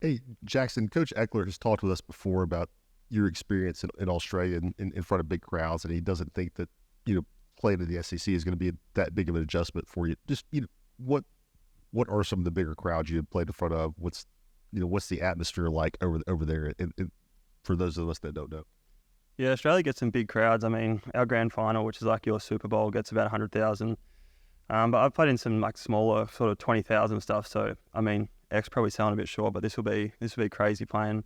Hey, Jackson, Coach Eckler has talked with us before about your experience in Australia in front of big crowds, and he doesn't think that, you know, playing in the SEC is going to be that big of an adjustment for you. Just, what what are some of the bigger crowds you have played in front of? What's the atmosphere like over there? And for those of us that don't know. Yeah, Australia gets some big crowds. I mean, our grand final, which is like your Super Bowl, gets about 100,000. But I've played in some like smaller, sort of 20,000 stuff. So I mean, X probably sound a bit short, but this will be crazy playing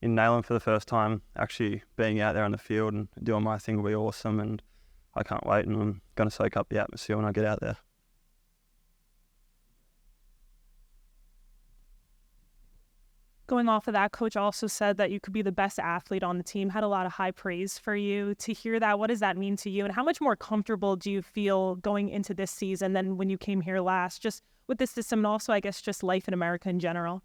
in Neyland for the first time. Actually being out there on the field and doing my thing will be awesome, and I can't wait. And I'm gonna soak up the atmosphere when I get out there. Going off of that, coach also said that you could be the best athlete on the team, had a lot of high praise for you. To hear that, what does that mean to you? And how much more comfortable do you feel going into this season than when you came here last, just with this system and also, I guess, just life in America in general?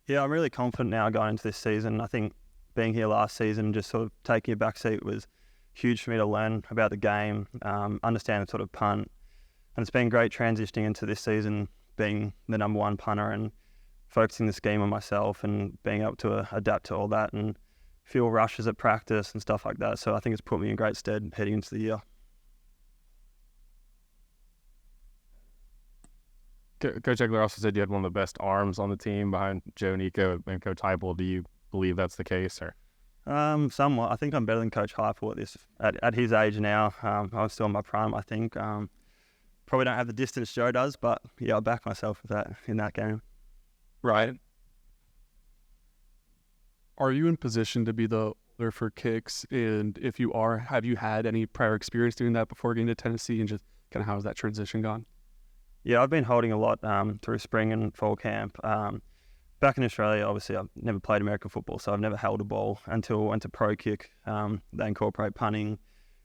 Yeah, I'm really confident now going into this season. I think being here last season, just sort of taking a back seat was huge for me to learn about the game, understand the sort of punt. And it's been great transitioning into this season, being the number one punter and focusing the scheme on myself and being able to adapt to all that and feel rushes at practice and stuff like that. So I think it's put me in great stead heading into the year. Coach Egler also said you had one of the best arms on the team behind Joe Nico and Coach Heupel. Do you believe that's the case, or? Somewhat. I think I'm better than Coach Heupel at his age now. I'm still in my prime, I think. Probably don't have the distance Joe does, but yeah, I'll back myself with that in that game. Ryan, are you in position to be the holder for kicks? And if you are, have you had any prior experience doing that before getting to Tennessee? And just kind of how has that transition gone? Yeah, I've been holding a lot through spring and fall camp. Back in Australia, obviously, I've never played American football, so I've never held a ball until I went to pro kick. They incorporate punting,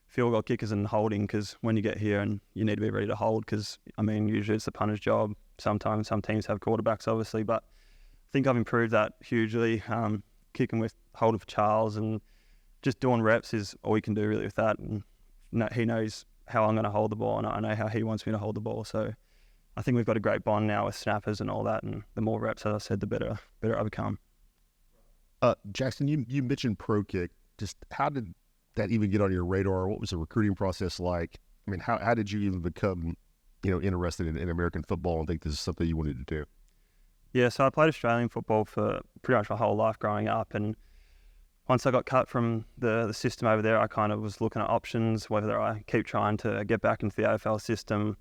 field goal kickers and holding, because when you get here and you need to be ready to hold, because, I mean, usually it's the punter's job. Sometimes some teams have quarterbacks, obviously, but I think I've improved that hugely. Kicking with holding for Charles and just doing reps is all you can do really with that. And he knows how I'm going to hold the ball, and I know how he wants me to hold the ball. So I think we've got a great bond now with snappers and all that. And the more reps, as I said, the better I become. Jackson, you mentioned pro kick. Just how did that even get on your radar? What was the recruiting process like? I mean, how did you even become, interested in American football and think this is something you wanted to do? Yeah, so I played Australian football for pretty much my whole life growing up, and once I got cut from the system over there, I kind of was looking at options, whether I keep trying to get back into the AFL system.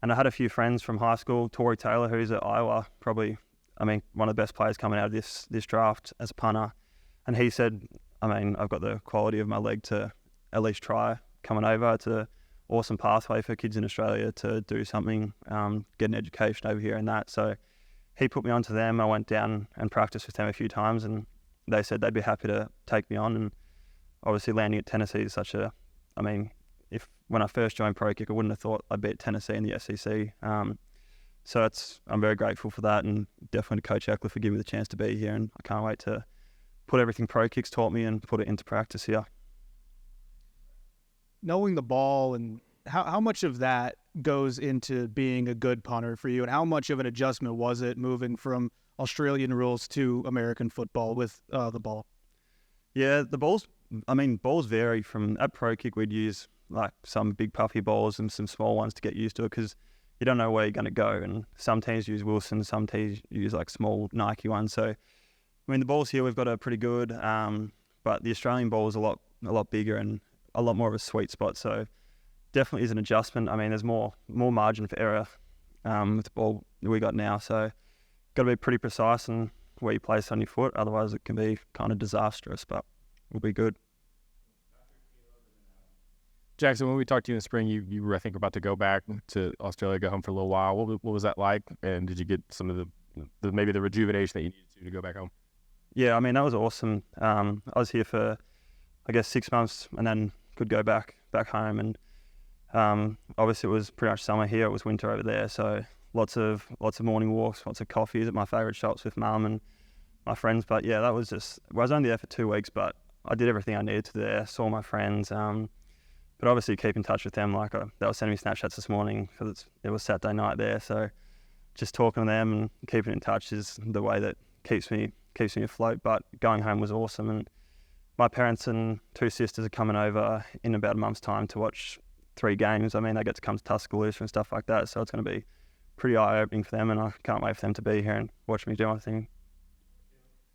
And I had a few friends from high school, Tory Taylor, who's at Iowa, probably, one of the best players coming out of this draft as a punter. And he said, I've got the quality of my leg to at least try coming over. It's an awesome pathway for kids in Australia to do something, get an education over here and that. So he put me onto them. I went down and practiced with them a few times, and they said they'd be happy to take me on. And obviously landing at Tennessee is if when I first joined Pro Kick, I wouldn't have thought I'd be at Tennessee in the SEC. So I'm very grateful for that, and definitely to Coach Eckler for giving me the chance to be here. And I can't wait to put everything Pro Kicks taught me and put it into practice here. Knowing the ball and how much of that goes into being a good punter for you, and how much of an adjustment was it moving from Australian rules to American football with the ball? Yeah, the balls vary. From at Pro Kick, we'd use like some big puffy balls and some small ones to get used to it, because you don't know where you're going to go. And some teams use Wilson, some teams use like small Nike ones. So, the balls here we've got are pretty good, but the Australian ball is a lot bigger and a lot more of a sweet spot. So definitely is an adjustment. There's more margin for error with the ball that we got now. So got to be pretty precise in where you place on your foot. Otherwise, it can be kind of disastrous, but we'll be good. Jackson, when we talked to you in the spring, you were, I think, about to go back to Australia, go home for a little while. What was that like? And did you get some of the maybe the rejuvenation that you needed to go back home? Yeah, that was awesome. I was here for, 6 months, and then could go back home. And obviously it was pretty much summer here. It was winter over there. So lots of morning walks, lots of coffees at my favourite shops with Mum and my friends. But yeah, that was just, I was only there for 2 weeks, but I did everything I needed to there, saw my friends. But obviously keep in touch with them. They were sending me Snapchats this morning because it was Saturday night there. So just talking to them and keeping in touch is the way that keeps me afloat. But going home was awesome, and my parents and 2 sisters are coming over in about a month's time to watch 3 games. I mean, they get to come to Tuscaloosa and stuff like that, so it's going to be pretty eye-opening for them, and I can't wait for them to be here and watch me do my thing.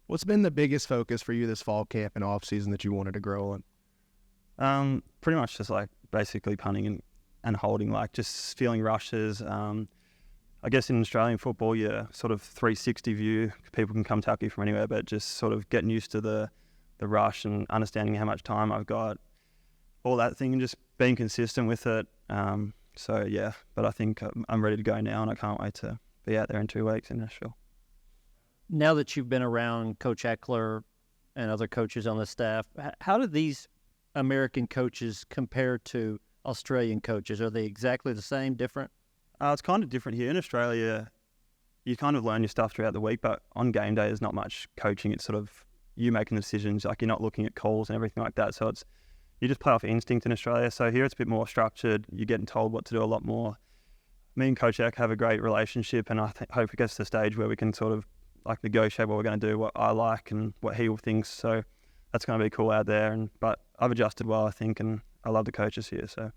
What's been the biggest focus for you this fall camp and off season that you wanted to grow in? Pretty much just like basically punting and holding, like just feeling rushes. I guess in Australian football, you're sort of 360 view. People can come tackle you from anywhere, but just sort of getting used to the rush and understanding how much time I've got, all that thing, and just being consistent with it. So yeah, but I think I'm ready to go now, and I can't wait to be out there in 2 weeks in Nashville. Now that you've been around Coach Eckler and other coaches on the staff, how do these American coaches compare to Australian coaches? Are they exactly the same, different? It's kind of different here in Australia. You kind of learn your stuff throughout the week, but on game day, there's not much coaching. It's sort of you making the decisions. Like, you're not looking at calls and everything like that. So you just play off instinct in Australia. So here it's a bit more structured. You're getting told what to do a lot more. Me and Coach Eck have a great relationship, and I hope it gets to the stage where we can sort of like negotiate what we're going to do, what I like and what he thinks. So that's going to be cool out there. But I've adjusted well, I think, and I love the coaches here. So.